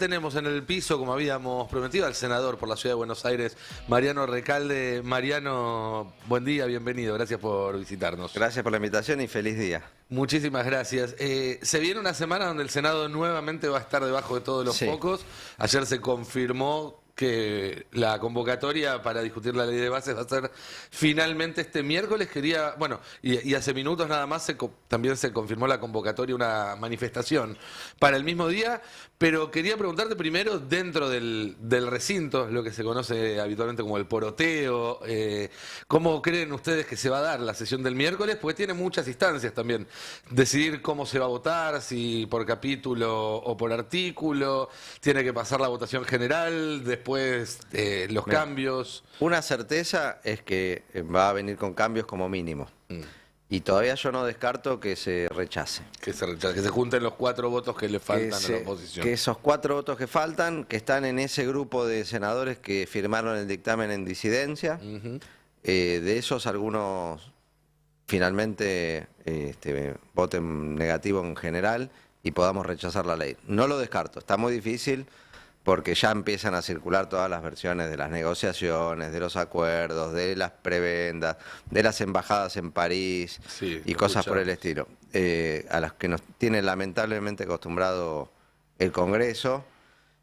Tenemos en el piso, como habíamos prometido, al senador por la Ciudad de Buenos Aires, Mariano Recalde. Mariano, buen día, bienvenido, gracias por visitarnos. Gracias por la invitación y feliz día. Muchísimas gracias. Se viene una semana donde el Senado nuevamente va a estar debajo de todos los focos. Ayer se confirmó que la convocatoria para discutir la ley de bases va a ser finalmente este miércoles. Y hace minutos nada más también se confirmó la convocatoria, una manifestación para el mismo día, pero quería preguntarte primero, dentro del recinto, lo que se conoce habitualmente como el poroteo, ¿cómo creen ustedes que se va a dar la sesión del miércoles? Porque tiene muchas instancias también. Decidir cómo se va a votar, si por capítulo o por artículo, tiene que pasar la votación general, después los cambios. Una certeza es que va a venir con cambios como mínimo. Y todavía yo no descarto que se rechace. Que se junten los 4 votos que le faltan a la oposición. Que esos 4 votos que faltan, que están en ese grupo de senadores que firmaron el dictamen en disidencia, de esos algunos finalmente voten negativo en general y podamos rechazar la ley. No lo descarto, está muy difícil porque ya empiezan a circular todas las versiones de las negociaciones, de los acuerdos, de las prebendas, de las embajadas en París y cosas por el estilo, a las que nos tiene lamentablemente acostumbrado el Congreso.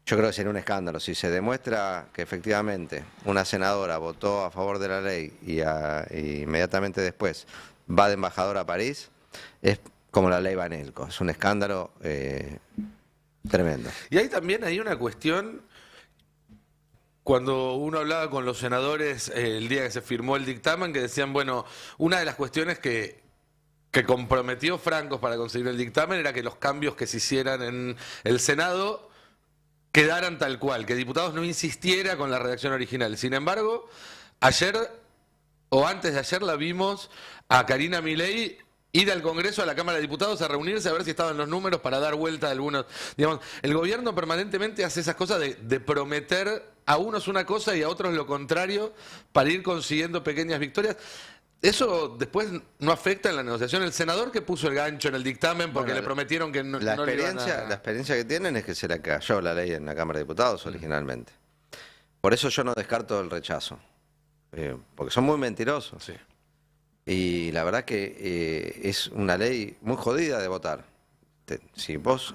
Yo creo que sería un escándalo. Si se demuestra que efectivamente una senadora votó a favor de la ley y inmediatamente después va de embajadora a París, es como la ley Banelco. Es un escándalo tremendo. Y ahí también hay una cuestión, cuando uno hablaba con los senadores el día que se firmó el dictamen, que decían, bueno, una de las cuestiones que comprometió Francos para conseguir el dictamen era que los cambios que se hicieran en el Senado quedaran tal cual, que Diputados no insistiera con la redacción original. Sin embargo, ayer o antes de ayer la vimos a Karina Milei ir al Congreso, a la Cámara de Diputados, a reunirse a ver si estaban los números para dar vuelta a algunos. Digamos, el gobierno permanentemente hace esas cosas de prometer a unos una cosa y a otros lo contrario para ir consiguiendo pequeñas victorias. ¿Eso después no afecta en la negociación? El senador que puso el gancho en el dictamen porque le prometieron que no la le iban a... La experiencia que tienen es que se le cayó la ley en la Cámara de Diputados originalmente. Por eso yo no descarto el rechazo. Porque son muy mentirosos. Sí. Y la verdad que es una ley muy jodida de votar. Si vos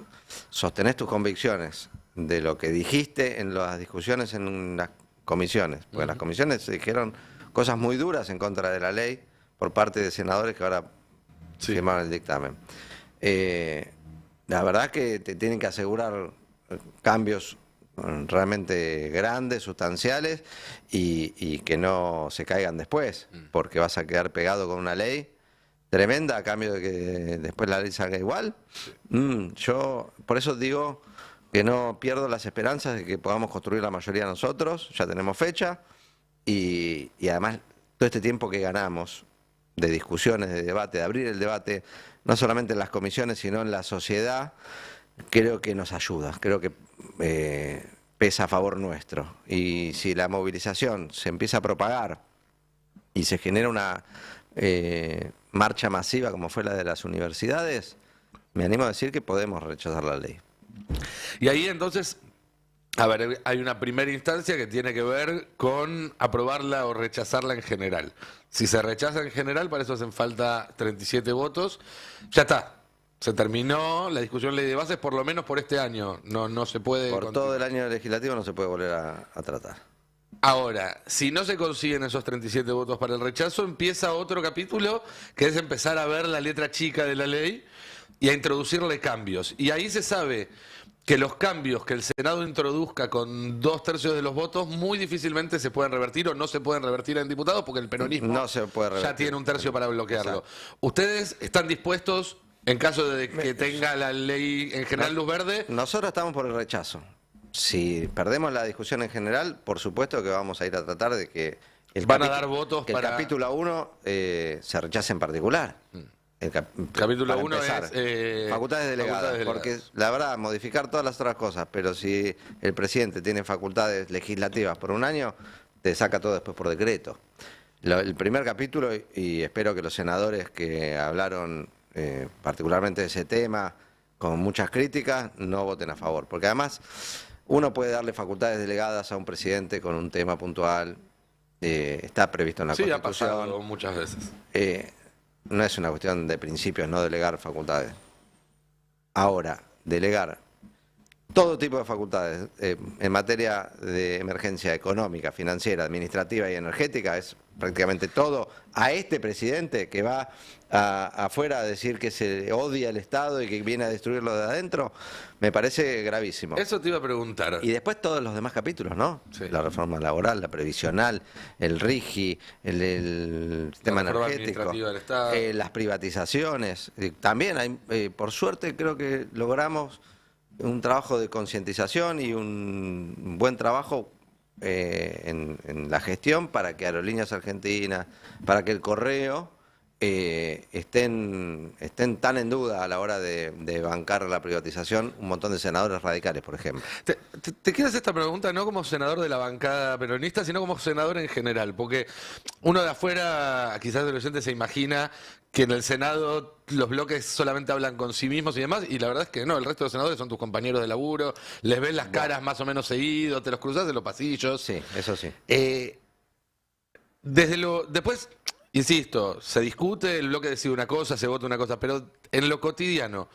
sostenés tus convicciones de lo que dijiste en las discusiones en las comisiones, porque en las comisiones se dijeron cosas muy duras en contra de la ley por parte de senadores que ahora firmaron el dictamen. La verdad que te tienen que asegurar cambios realmente grandes, sustanciales y que no se caigan después, porque vas a quedar pegado con una ley tremenda a cambio de que después la ley salga igual. Yo por eso digo que no pierdo las esperanzas de que podamos construir la mayoría nosotros, ya tenemos fecha y además todo este tiempo que ganamos de discusiones, de debate, de abrir el debate, no solamente en las comisiones sino en la sociedad, creo que nos ayuda, creo que pesa a favor nuestro. Y si la movilización se empieza a propagar y se genera una marcha masiva como fue la de las universidades, me animo a decir que podemos rechazar la ley. Y ahí entonces, a ver, hay una primera instancia que tiene que ver con aprobarla o rechazarla en general. Si se rechaza en general, para eso hacen falta 37 votos. Ya está. Se terminó la discusión ley de bases, por lo menos por este año. No se puede... Por todo el año legislativo no se puede volver a tratar. Ahora, si no se consiguen esos 37 votos para el rechazo, empieza otro capítulo, que es empezar a ver la letra chica de la ley y a introducirle cambios. Y ahí se sabe que los cambios que el Senado introduzca con 2/3 de los votos muy difícilmente se pueden revertir o no se pueden revertir en diputados porque el peronismo no se puede revertir, ya tiene 1/3 para bloquearlo. Exacto. ¿Ustedes están dispuestos, en caso de que tenga la ley en general luz verde? Nosotros estamos por el rechazo. Si perdemos la discusión en general, por supuesto que vamos a ir a tratar de que el capítulo 1 se rechace en particular. El capítulo 1 es facultades delegadas, porque la verdad, modificar todas las otras cosas, pero si el presidente tiene facultades legislativas por un año, te saca todo después por decreto. El primer capítulo, y espero que los senadores que hablaron particularmente de ese tema, con muchas críticas, no voten a favor, porque además Uno puede darle facultades delegadas a un presidente con un tema puntual, está previsto en la Sí, ha Constitución. pasado muchas veces. No es una cuestión de principios no delegar facultades. Ahora, delegar todo tipo de facultades en materia de emergencia económica, financiera, administrativa y energética es prácticamente todo a este presidente que va afuera a decir que se odia el Estado y que viene a destruirlo de adentro, me parece gravísimo. Eso te iba a preguntar. Y después todos los demás capítulos, ¿no? Sí. La reforma laboral, la previsional, el RIGI, el sistema energético, del Estado. Las privatizaciones. También hay, por suerte creo que logramos un trabajo de concientización y un buen trabajo en la gestión para que Aerolíneas Argentinas, para que el Correo estén tan en duda a la hora de bancar la privatización un montón de senadores radicales, por ejemplo. Te quiero hacer esta pregunta no como senador de la bancada peronista, sino como senador en general, porque uno de afuera, quizás del oyente, se imagina que en el Senado los bloques solamente hablan con sí mismos y demás, y la verdad es que no, el resto de los senadores son tus compañeros de laburo, les ves las caras más o menos seguido, te los cruzas en los pasillos. Sí, eso sí. Después, insisto, se discute, el bloque decide una cosa, se vota una cosa, pero en lo cotidiano,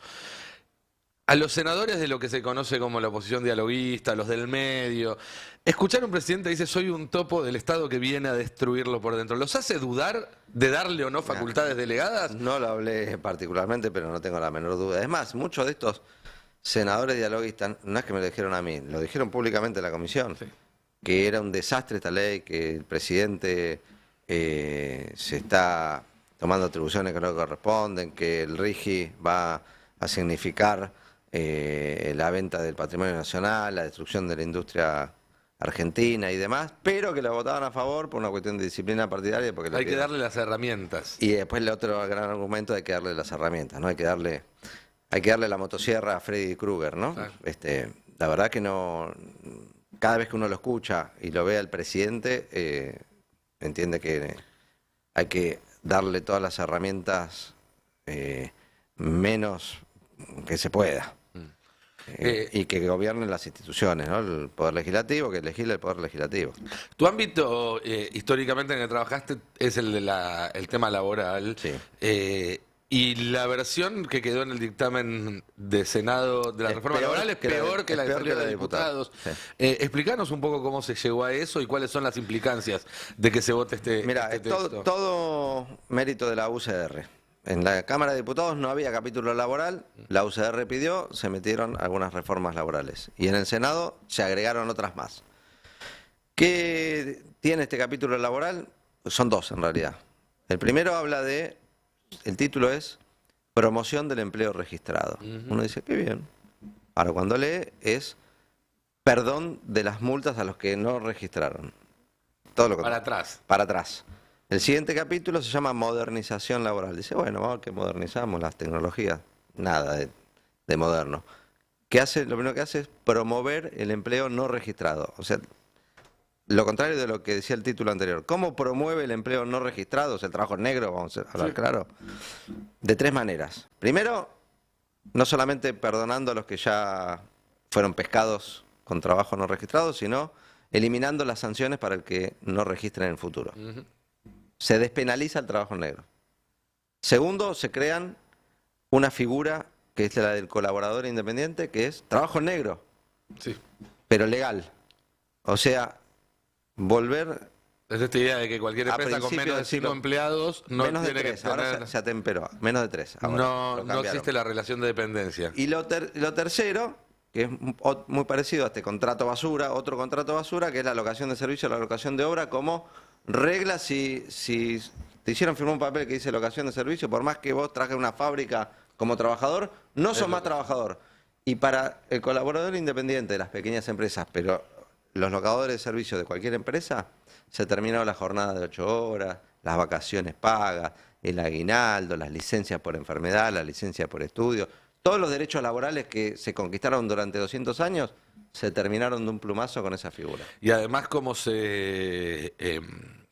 a los senadores de lo que se conoce como la oposición dialoguista, los del medio, escuchar a un presidente que dice soy un topo del Estado que viene a destruirlo por dentro, ¿los hace dudar de darle o no facultades delegadas? No lo hablé particularmente, pero no tengo la menor duda. Es más, muchos de estos senadores dialoguistas, no es que me lo dijeron a mí, lo dijeron públicamente en la comisión, sí, que era un desastre esta ley, que el presidente se está tomando atribuciones que no corresponden, que el RIGI va a significar la venta del patrimonio nacional, la destrucción de la industria argentina y demás, pero que la votaban a favor por una cuestión de disciplina partidaria. Porque hay que darle las herramientas. Y después el otro gran argumento, hay que darle las herramientas, ¿no? Hay que darle la motosierra a Freddy Krueger, ¿no? Claro. La verdad que no, cada vez que uno lo escucha y lo ve al presidente, entiende que hay que darle todas las herramientas menos que se pueda. Y que gobiernen las instituciones, ¿no? El Poder Legislativo, que legisle el Poder Legislativo. Tu ámbito, históricamente en el que trabajaste, es el de el tema laboral. Sí. Y la versión que quedó en el dictamen de Senado de la reforma laboral es peor que la de diputados. Sí. Explícanos un poco cómo se llegó a eso y cuáles son las implicancias de que se vote este texto. Todo mérito de la UCR. En la Cámara de Diputados no había capítulo laboral, la UCR pidió, se metieron algunas reformas laborales. Y en el Senado se agregaron otras más. ¿Qué tiene este capítulo laboral? Son dos en realidad. El primero habla de, el título es Promoción del empleo registrado. Uno dice, qué bien. Ahora cuando lee es perdón de las multas a los que no registraron. Todo lo contrario. Para atrás. Para atrás. El siguiente capítulo se llama Modernización Laboral. Dice, bueno, vamos a ver que modernizamos las tecnologías. Nada de moderno. Lo primero que hace es promover el empleo no registrado. O sea, lo contrario de lo que decía el título anterior. ¿Cómo promueve el empleo no registrado? O sea, el trabajo negro, vamos a hablar claro. De tres maneras. Primero, no solamente perdonando a los que ya fueron pescados con trabajo no registrado, sino eliminando las sanciones para el que no registre en el futuro. Se despenaliza el trabajo negro. Segundo, se crean una figura que es la del colaborador independiente, que es trabajo negro, sí, pero legal. O sea, volver... Es esta idea de que cualquier empresa con menos de 5 empleados no menos tiene de 3, que tener... ahora se atemperó, menos de 3. No existe la relación de dependencia. Y lo tercero, que es muy parecido a este contrato basura, otro contrato basura, que es la locación de servicio, la locación de obra, como regla si te hicieron firmar un papel que dice locación de servicio, por más que vos trajes una fábrica como trabajador, no sos más trabajador. Y para el colaborador independiente de las pequeñas empresas, pero los locadores de servicio de cualquier empresa, se terminó la jornada de 8 horas, las vacaciones pagas, el aguinaldo, las licencias por enfermedad, las licencias por estudio. Todos los derechos laborales que se conquistaron durante 200 años se terminaron de un plumazo con esa figura. Y además, como se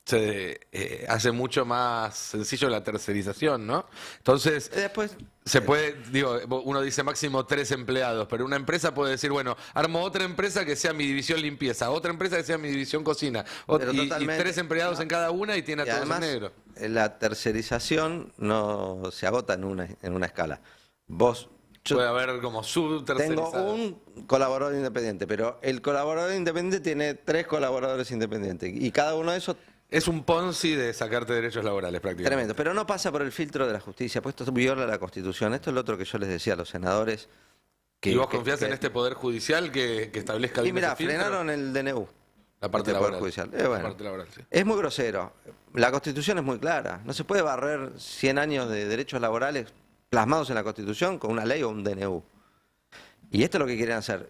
se hace mucho más sencillo la tercerización, ¿no? Entonces, Después, se puede, digo, uno dice máximo 3 empleados, pero una empresa puede decir, bueno, armo otra empresa que sea mi división limpieza, otra empresa que sea mi división cocina, pero y totalmente, 3 empleados ¿no? en cada una y tiene a Y todos además, en negro. la tercerización no se agota en una escala. Vos, yo Puede haber como tengo subtercerizado. un colaborador independiente, pero el colaborador independiente tiene 3 colaboradores independientes y cada uno de esos Es un Ponzi de sacarte derechos laborales prácticamente. tremendo, pero no pasa por el filtro de la justicia, pues esto viola la Constitución. Esto es lo otro que yo les decía a los senadores. ¿Y vos confiás en este Poder Judicial que establezca Y bien mira, ese filtro? frenaron el DNU. La parte este Poder laboral. Judicial. La Bueno, parte laboral, sí. es muy grosero. La Constitución es muy clara. No se puede barrer 100 años de derechos laborales plasmados en la Constitución con una ley o un DNU. Y esto es lo que quieren hacer.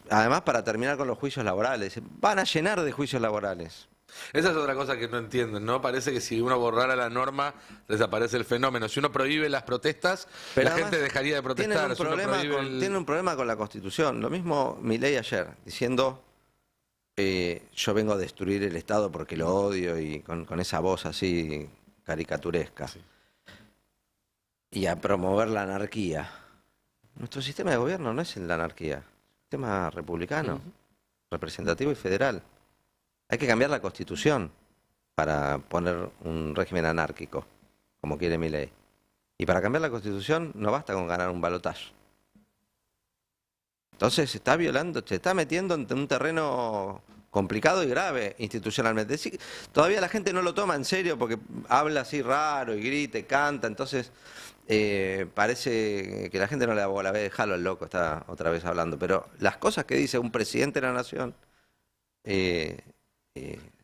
Además, para terminar con los juicios laborales. Van a llenar de juicios laborales. Esa es otra cosa que no entienden, ¿no? Parece que si uno borrara la norma, desaparece el fenómeno. Si uno prohíbe las protestas, Pero la además, gente dejaría de protestar. Tienen un, Si uno problema prohíbe con, tienen un problema con la Constitución. Lo mismo Milei ayer, diciendo yo vengo a destruir el Estado porque lo odio y con esa voz así caricaturesca. Sí. Y a promover la anarquía. Nuestro sistema de gobierno no es la anarquía, es un sistema republicano, representativo y federal. Hay que cambiar la Constitución para poner un régimen anárquico, como quiere Milei. Y para cambiar la Constitución no basta con ganar un balotaje. Entonces se está violando, se está metiendo en un terreno complicado y grave institucionalmente. Todavía la gente no lo toma en serio porque habla así raro y grita y canta, entonces parece que la gente no le da bola, ve, déjalo el loco, está otra vez hablando. Pero las cosas que dice un presidente de la nación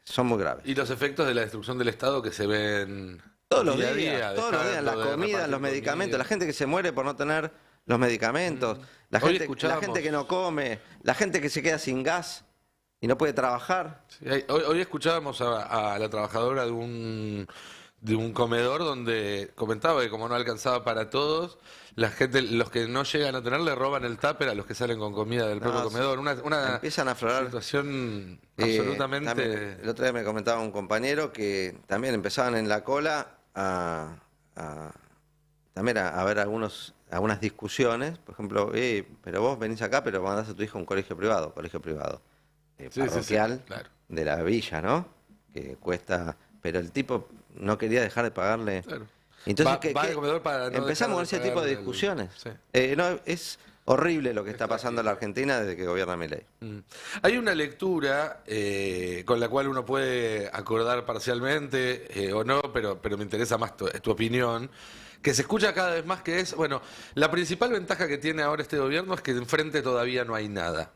son muy graves. Y los efectos de la destrucción del Estado que se ven Todos los día a días, día, todos los días, la dejando de comida, repartir los medicamentos, comida. la gente que se muere por no tener los medicamentos, la Hoy gente, escuchábamos- que no come, la gente que se queda sin gas y no puede trabajar. Sí, hoy escuchábamos a la trabajadora de un comedor donde comentaba que como no alcanzaba para todos, la gente, los que no llegan a tener le roban el tupper a los que salen con comida del propio No, comedor. Una Empiezan a aflorar. situación También, absolutamente... el otro día me comentaba un compañero que también empezaban en la cola también a ver algunas discusiones. Por ejemplo, pero vos venís acá, pero mandás a tu hijo a un colegio privado, Sí, sí, sí, parroquial claro. de la villa, ¿no? Que cuesta, pero el tipo no quería dejar de pagarle. Claro. Entonces, Va al comedor para no empezamos con dejar ese de tipo de pagarle discusiones. sí. No, es horrible lo que está pasando en la Argentina desde que gobierna Milei. Hay una lectura con la cual uno puede acordar parcialmente o no, pero me interesa más tu opinión, que se escucha cada vez más que es, bueno, la principal ventaja que tiene ahora este gobierno es que enfrente todavía no hay nada.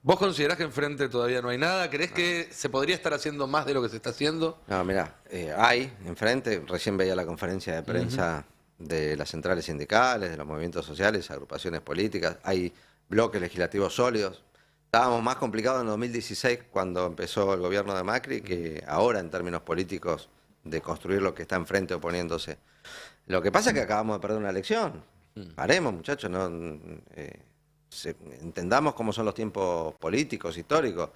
¿Vos considerás que enfrente todavía no hay nada? ¿Creés que se podría estar haciendo más de lo que se está haciendo? No, mirá, hay enfrente, recién veía la conferencia de prensa de las centrales sindicales, de los movimientos sociales, agrupaciones políticas, hay bloques legislativos sólidos. Estábamos más complicados en 2016 cuando empezó el gobierno de Macri que ahora en términos políticos de construir lo que está enfrente oponiéndose. Lo que pasa es que acabamos de perder una elección. Paremos, muchachos, no, entendamos cómo son los tiempos políticos, históricos.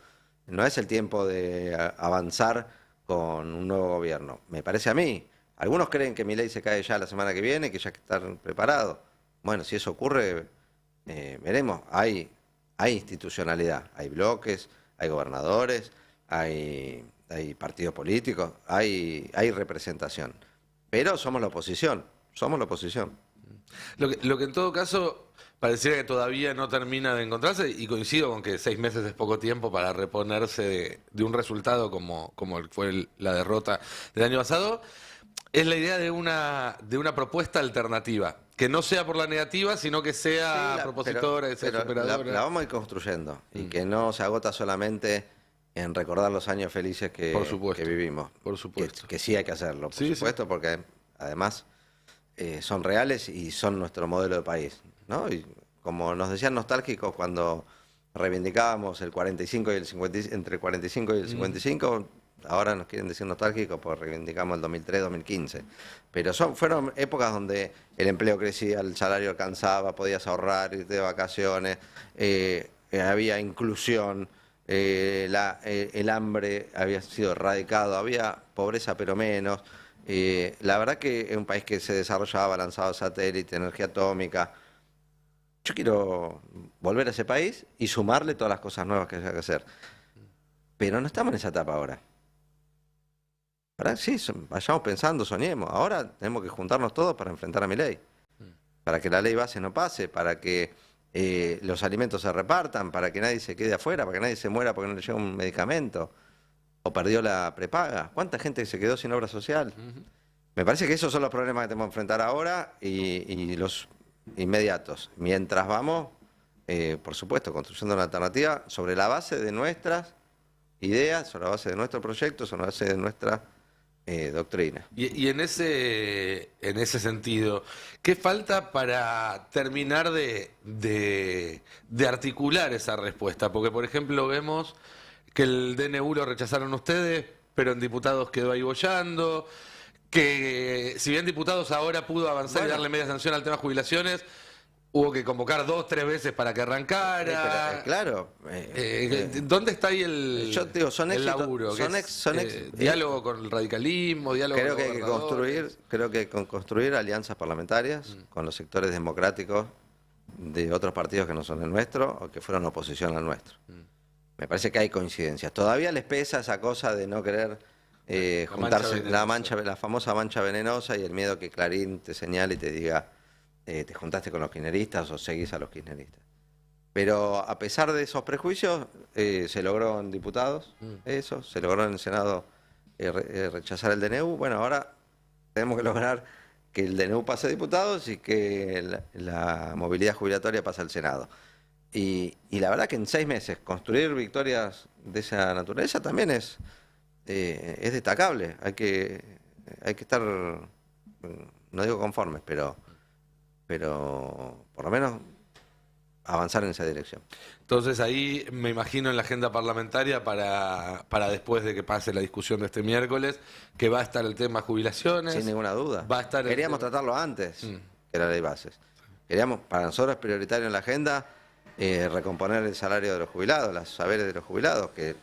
No es el tiempo de avanzar con un nuevo gobierno. Me parece a mí. Algunos creen que Milei se cae ya la semana que viene, que ya hay que estar preparado. Bueno, si eso ocurre, veremos. Hay institucionalidad, hay bloques, hay gobernadores, hay partidos políticos, hay representación. Pero somos la oposición, Lo que en todo caso pareciera que todavía no termina de encontrarse, y coincido con que 6 meses es poco tiempo para reponerse de un resultado como fue la derrota del año pasado, es la idea de una propuesta alternativa, que no sea por la negativa, sino que sea propositora, que sea superadora. La vamos a ir construyendo y que no se agota solamente en recordar los años felices que vivimos. Por supuesto. Que sí hay que hacerlo, por Sí, supuesto, porque además son reales y son nuestro modelo de país, ¿no? Y como nos decían nostálgicos cuando reivindicábamos el 45 y el 50, entre el 45 y el 55, ahora nos quieren decir nostálgicos porque reivindicamos el 2003, 2015. Pero fueron épocas donde el empleo crecía, el salario alcanzaba, podías ahorrar, irte de vacaciones, había inclusión, el hambre había sido erradicado, había pobreza pero menos. La verdad que es un país que se desarrollaba lanzado satélite, energía atómica. Yo quiero volver a ese país y sumarle todas las cosas nuevas que haya que hacer. Pero no estamos en esa etapa ahora. Ahora sí, vayamos pensando, soñemos. Ahora tenemos que juntarnos todos para enfrentar a Milei. Para que la ley base no pase, para que los alimentos se repartan, para que nadie se quede afuera, para que nadie se muera porque no le llega un medicamento o perdió la prepaga. ¿Cuánta gente se quedó sin obra social? Me parece que esos son los problemas que tenemos que enfrentar ahora y los inmediatos. Mientras vamos, por supuesto, construyendo una alternativa sobre la base de nuestras ideas, sobre la base de nuestro proyecto, sobre la base de nuestra doctrina. Y en ese sentido, ¿qué falta para terminar de articular esa respuesta? Porque, por ejemplo, vemos que el DNU lo rechazaron ustedes, pero en diputados quedó ahí boyando, que si bien diputados ahora pudo avanzar y darle media sanción al tema jubilaciones, hubo que convocar 2 o 3 veces para que arrancara. Claro. ¿Dónde está ahí el, yo digo, son el éxitos, laburo? Diálogo con el radicalismo, diálogo creo con que los hay que gobernadores. creo que construir alianzas parlamentarias con los sectores democráticos de otros partidos que no son el nuestro o que fueron oposición al nuestro. Me parece que hay coincidencias. Todavía les pesa esa cosa de no querer juntarse, la famosa mancha venenosa y el miedo que Clarín te señale y te diga te juntaste con los kirchneristas o seguís a los kirchneristas. Pero a pesar de esos prejuicios, se logró en diputados eso, se logró en el Senado rechazar el DNU. Bueno, ahora tenemos que lograr que el DNU pase a diputados y que la movilidad jubilatoria pase al Senado. Y la verdad que en 6 meses construir victorias de esa naturaleza también es destacable. Hay que estar, no digo conformes, pero por lo menos avanzar en esa dirección. Entonces ahí me imagino en la agenda parlamentaria para después de que pase la discusión de este miércoles, que va a estar el tema jubilaciones. Sin ninguna duda. Va a estar Queríamos tratarlo antes que la ley bases. Queríamos, para nosotros es prioritario en la agenda, recomponer el salario de los jubilados, los saberes de los jubilados, que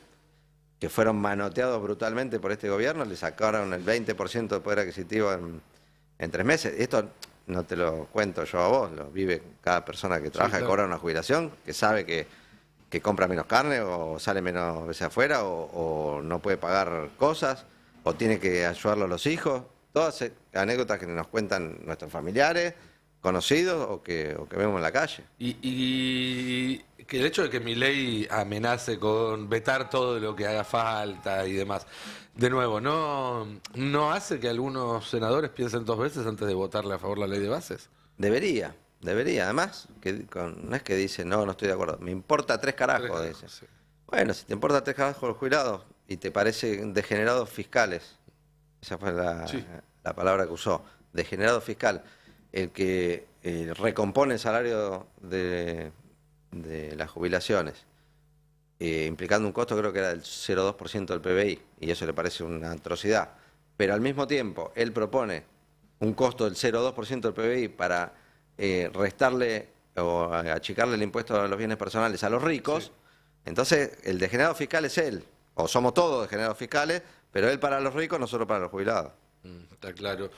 fueron manoteados brutalmente por este gobierno, le sacaron el 20% de poder adquisitivo en 3 meses. Esto no te lo cuento yo a vos, lo vive cada persona que trabaja, sí, claro, que cobra una jubilación, que sabe que compra menos carne o sale menos veces afuera o no puede pagar cosas o tiene que ayudarlo a los hijos. Todas anécdotas que nos cuentan nuestros familiares, conocidos o que vemos en la calle. Y que el hecho de que Milei amenace con vetar todo lo que haga falta y demás, de nuevo, ¿no hace que algunos senadores piensen 2 veces antes de votarle a favor la ley de bases? Debería. Además, no es que dice, no estoy de acuerdo, me importa 3 carajos, dice. Sí. Bueno, si te importa 3 carajos los jubilados y te parecen degenerados fiscales, esa fue la palabra que usó, degenerado fiscal, el que recompone el salario de las jubilaciones, implicando un costo creo que era del 0,2% del PBI, y eso le parece una atrocidad. Pero al mismo tiempo, él propone un costo del 0,2% del PBI para restarle o achicarle el impuesto a los bienes personales a los ricos. Sí. Entonces, el degenerado fiscal es él, o somos todos degenerados fiscales, pero él para los ricos, nosotros para los jubilados. Está claro.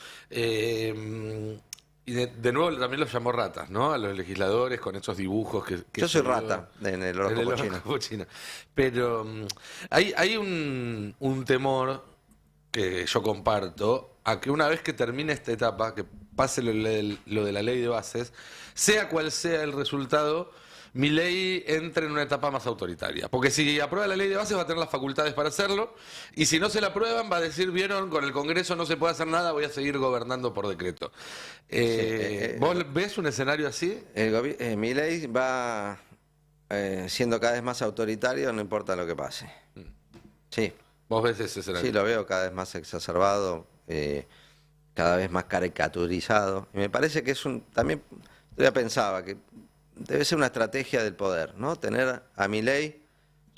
Y de nuevo también los llamó ratas, ¿no? A los legisladores con esos dibujos que yo soy rata en el horóscopo chino. Pero hay un temor que yo comparto a que una vez que termine esta etapa, que pase lo de la ley de bases, sea cual sea el resultado, Milei entre en una etapa más autoritaria. Porque si aprueba la ley de bases va a tener las facultades para hacerlo, y si no se la aprueban va a decir, vieron, con el Congreso no se puede hacer nada, voy a seguir gobernando por decreto. ¿Vos ves un escenario así? Milei va siendo cada vez más autoritario, no importa lo que pase. Sí. ¿Vos ves ese escenario? Sí, lo veo cada vez más exacerbado, cada vez más caricaturizado. Y me parece que también, yo ya pensaba que debe ser una estrategia del poder, ¿no? Tener a Milei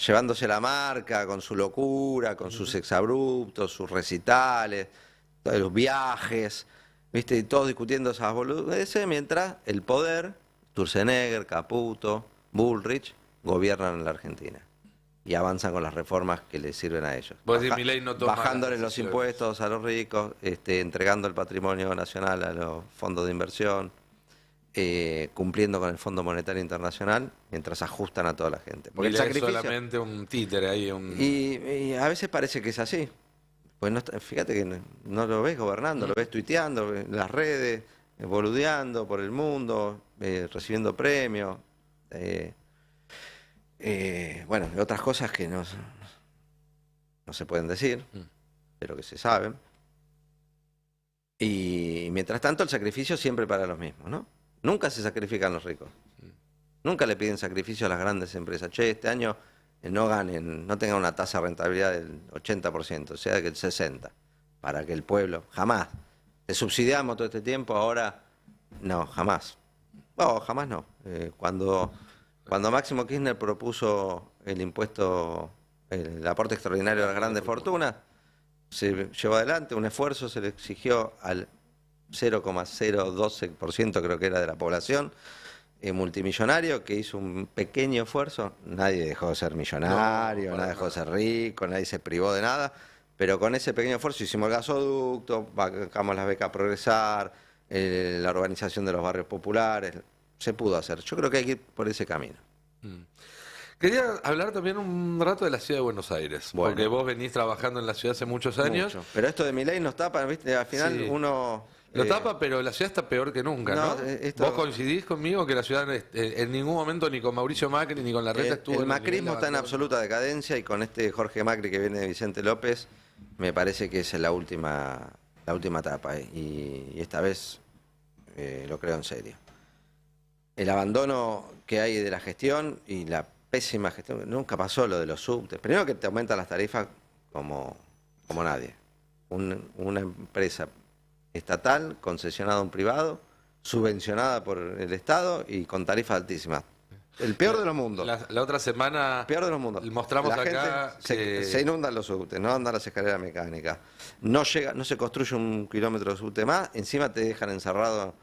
llevándose la marca con su locura, con sus exabruptos, sus recitales, los viajes, ¿viste? Y todos discutiendo esas boludeces, mientras el poder, Sturzenegger, Caputo, Bullrich, gobiernan en la Argentina. y avanzan con las reformas que les sirven a ellos. Vos decís, Milei no toma bajándoles los decisiones. impuestos a los ricos, entregando el patrimonio nacional a los fondos de inversión, cumpliendo con el Fondo Monetario Internacional, mientras ajustan a toda la gente. Porque Milei el sacrificio es solamente un títere ahí. y a veces parece que es así. Pues no fíjate que no lo ves gobernando, lo ves tuiteando en las redes, boludeando por el mundo, recibiendo premios. Bueno, y otras cosas que no se pueden decir, pero que se saben. Y mientras tanto el sacrificio siempre para los mismos, ¿no? Nunca se sacrifican los ricos. Nunca le piden sacrificio a las grandes empresas. Che, este año no ganen, no tengan una tasa de rentabilidad del 80%, sea que el 60%, para que el pueblo, jamás. Te subsidiamos todo este tiempo, ahora no, jamás. No, jamás no. Cuando Máximo Kirchner propuso el impuesto, el aporte extraordinario a las grandes fortunas, se llevó adelante un esfuerzo, se le exigió al 0,012% creo que era de la población, multimillonario, que hizo un pequeño esfuerzo. Nadie dejó de ser millonario, nadie dejó de ser rico, nadie se privó de nada, pero con ese pequeño esfuerzo hicimos el gasoducto, bancamos las becas Progresar, la urbanización de los barrios populares, se pudo hacer. Yo creo que hay que ir por ese camino. Quería hablar también un rato de la ciudad de Buenos Aires, Bueno. porque vos venís trabajando en la ciudad hace muchos años. Mucho. Pero esto de Milei nos tapa, ¿viste? Al final Sí. uno... Lo tapa, pero la ciudad está peor que nunca, ¿no? ¿Vos coincidís conmigo que la ciudad en ningún momento ni con Mauricio Macri ni con Larreta estuvo el en macrismo está en absoluta decadencia, y con este Jorge Macri que viene de Vicente López, me parece que es la última etapa, y esta vez lo creo en serio. El abandono que hay de la gestión y la pésima gestión, nunca pasó lo de los subtes. Primero que te aumentan las tarifas como nadie. Una empresa estatal, concesionada a un privado, subvencionada por el Estado y con tarifas altísimas. El peor de los mundos. La otra semana Peor de los mundos. mostramos la acá gente se inundan los subtes, no andan las escaleras mecánicas. No se construye un kilómetro de subte más, encima te dejan encerrado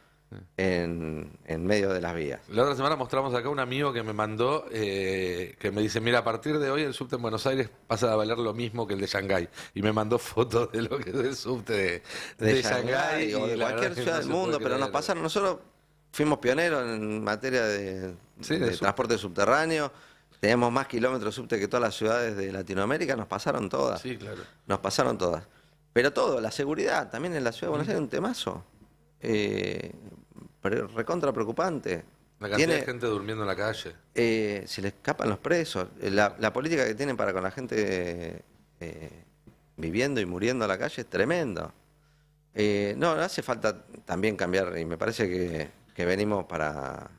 en medio de las vías. La otra semana mostramos acá un amigo que me mandó, que me dice, mira, a partir de hoy el subte en Buenos Aires pasa a valer lo mismo que el de Shanghái. Y me mandó fotos de lo que es el subte de Shanghái o de cualquier ciudad del mundo, pero nos pasaron, nosotros fuimos pioneros en materia de transporte subterráneo, teníamos más kilómetros subte que todas las ciudades de Latinoamérica, nos pasaron todas. Sí, claro. Nos pasaron todas. Pero todo, la seguridad, también en la ciudad de Buenos Aires es un temazo. Recontra preocupante. La cantidad de gente durmiendo en la calle. Se le escapan los presos. La política que tienen para con la gente viviendo y muriendo a la calle es tremendo. No hace falta también cambiar, y me parece que venimos para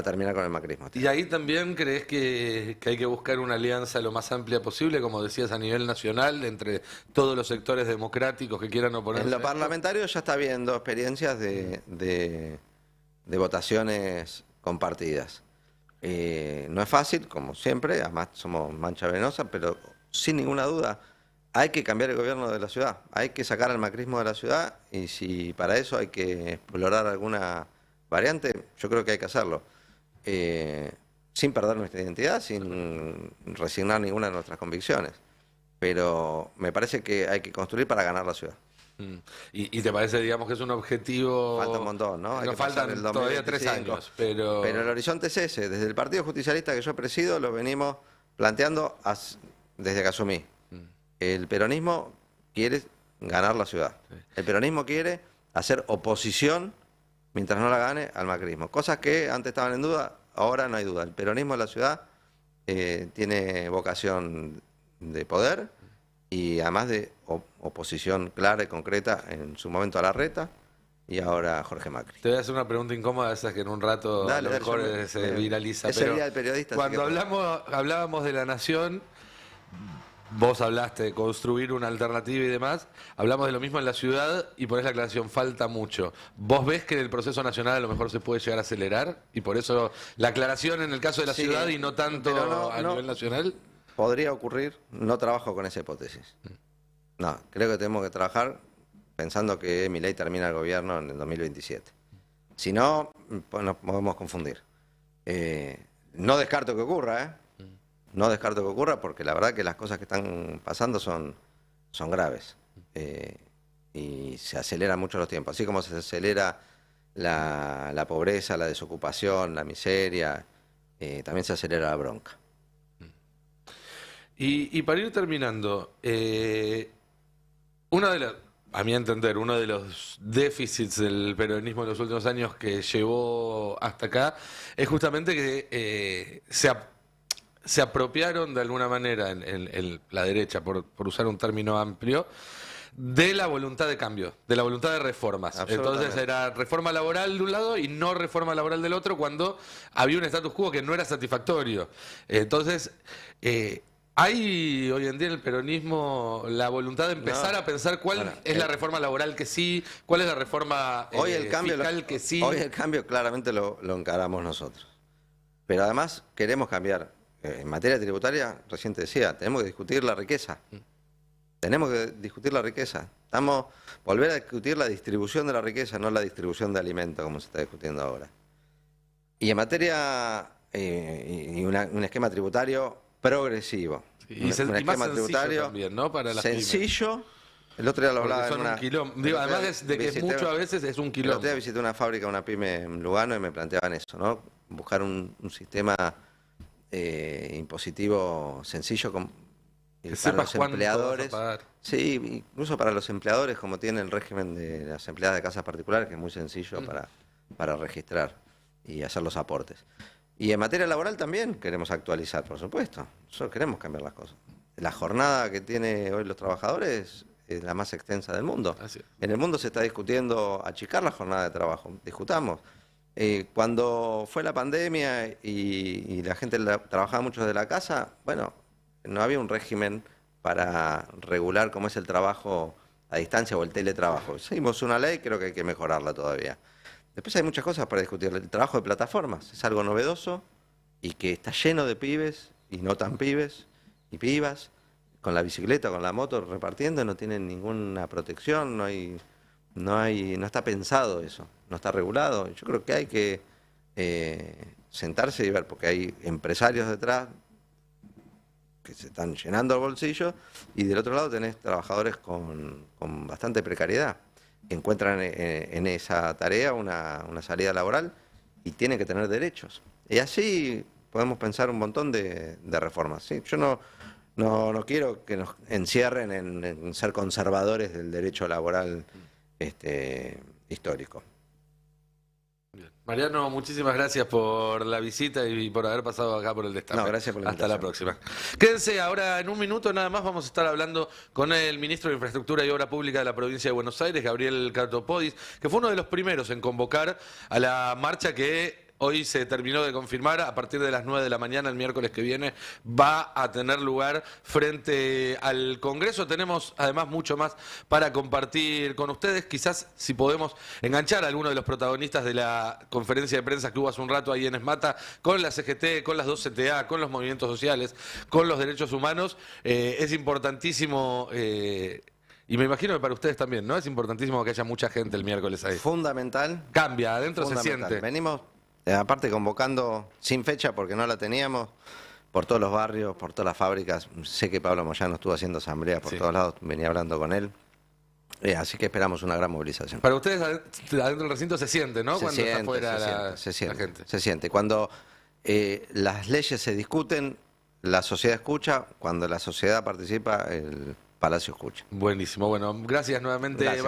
terminar con el macrismo. Y ahí también crees que hay que buscar una alianza lo más amplia posible, como decías, a nivel nacional, entre todos los sectores democráticos que quieran oponerse. En lo parlamentario ya está habiendo experiencias de votaciones compartidas. No es fácil, como siempre, además somos mancha venenosa, pero sin ninguna duda hay que cambiar el gobierno de la ciudad, hay que sacar al macrismo de la ciudad, y si para eso hay que explorar alguna variante, yo creo que hay que hacerlo. Sin perder nuestra identidad, sin resignar ninguna de nuestras convicciones. Pero me parece que hay que construir para ganar la ciudad. ¿Y te parece, digamos, que es un objetivo? Falta un montón, ¿no? Nos faltan todavía 3 años, pero el horizonte es ese. Desde el Partido Justicialista que yo presido lo venimos planteando desde que asumí. El peronismo quiere ganar la ciudad. El peronismo quiere hacer oposición, mientras no la gane, al macrismo. Cosas que antes estaban en duda, ahora no hay duda. El peronismo de la ciudad tiene vocación de poder, y además de oposición clara y concreta en su momento a Larreta y ahora a Jorge Macri. Te voy a hacer una pregunta incómoda, esa que en un rato a lo mejor se viraliza. Es el día del periodista. Cuando hablábamos de la nación, vos hablaste de construir una alternativa y demás, hablamos de lo mismo en la ciudad, y ponés la aclaración, falta mucho. ¿Vos ves que en el proceso nacional a lo mejor se puede llegar a acelerar? Y por eso la aclaración en el caso de la ciudad y no tanto a nivel nacional. Podría ocurrir, no trabajo con esa hipótesis. No, creo que tenemos que trabajar pensando que Milei termina el gobierno en el 2027. Si no, pues nos podemos confundir. No descarto que ocurra, No descarto que ocurra porque la verdad que las cosas que están pasando son graves. Y se aceleran mucho los tiempos. Así como se acelera la pobreza, la desocupación, la miseria, también se acelera la bronca. Y para ir terminando, a mi entender, uno de los déficits del peronismo en los últimos años que llevó hasta acá es justamente que se apropiaron de alguna manera en la derecha, por usar un término amplio, de la voluntad de cambio, de la voluntad de reformas. Entonces era reforma laboral de un lado y no reforma laboral del otro cuando había un status quo que no era satisfactorio. Entonces, ¿hay hoy en día en el peronismo la voluntad de empezar a pensar cuál es la reforma laboral que sí, cuál es la reforma fiscal que sí? Hoy el cambio claramente lo encaramos nosotros. Pero además queremos cambiar. En materia tributaria, recién te decía, tenemos que discutir la riqueza. Tenemos que discutir la riqueza. Volver a discutir la distribución de la riqueza, no la distribución de alimentos, como se está discutiendo ahora. Y en materia, un esquema tributario progresivo. Y un esquema tributario también, ¿no? Para las sencillo. El otro día lo hablaba en un quilombo. Digo, además de que mucho a veces es un quilombo. El otro día visité una fábrica, una pyme en Lugano y me planteaban eso, ¿no? Buscar un sistema impositivo sencillo para los empleadores. Sí, incluso para los empleadores, como tiene el régimen de las empleadas de casas particulares, que es muy sencillo para registrar y hacer los aportes. Y en materia laboral también queremos actualizar, por supuesto. Nosotros queremos cambiar las cosas. La jornada que tienen hoy los trabajadores es la más extensa del mundo. En el mundo se está discutiendo achicar la jornada de trabajo. Discutamos. Cuando fue la pandemia y la gente trabajaba mucho desde la casa, bueno, no había un régimen para regular cómo es el trabajo a distancia o el teletrabajo. Hicimos una ley, creo que hay que mejorarla todavía. Después hay muchas cosas para discutir. El trabajo de plataformas es algo novedoso y que está lleno de pibes y no tan pibes y pibas, con la bicicleta, con la moto repartiendo, no tienen ninguna protección, no está pensado eso, no está regulado. Yo creo que hay que sentarse y ver, porque hay empresarios detrás que se están llenando el bolsillo y del otro lado tenés trabajadores con bastante precariedad, que encuentran en esa tarea una salida laboral y tienen que tener derechos. Y así podemos pensar un montón de reformas. ¿Sí? Yo no quiero que nos encierren en ser conservadores del derecho laboral histórico. Bien. Mariano, muchísimas gracias por la visita y por haber pasado acá por el Destape. No, gracias por la invitación. Hasta la próxima. Quédense, ahora en un minuto nada más vamos a estar hablando con el ministro de Infraestructura y Obra Pública de la provincia de Buenos Aires, Gabriel Catopodis, que fue uno de los primeros en convocar a la marcha que hoy se terminó de confirmar. A partir de las 9 de la mañana, el miércoles que viene, va a tener lugar frente al Congreso. Tenemos además mucho más para compartir con ustedes. Quizás si podemos enganchar a alguno de los protagonistas de la conferencia de prensa que hubo hace un rato ahí en Esmata, con la CGT, con las dos CTA, con los movimientos sociales, con los derechos humanos. Es importantísimo... y me imagino que para ustedes también, ¿no? Es importantísimo que haya mucha gente el miércoles ahí. Fundamental. Cambia, adentro fundamental. Se siente. Venimos... aparte convocando sin fecha porque no la teníamos, por todos los barrios, por todas las fábricas. Sé que Pablo Moyano estuvo haciendo asamblea por todos lados, venía hablando con él. Así que esperamos una gran movilización. Para ustedes adentro del recinto se siente, ¿no? Cuando está afuera la gente. Se siente. Cuando las leyes se discuten, la sociedad escucha. Cuando la sociedad participa, el Palacio escucha. Buenísimo. Bueno, gracias nuevamente, Mariano.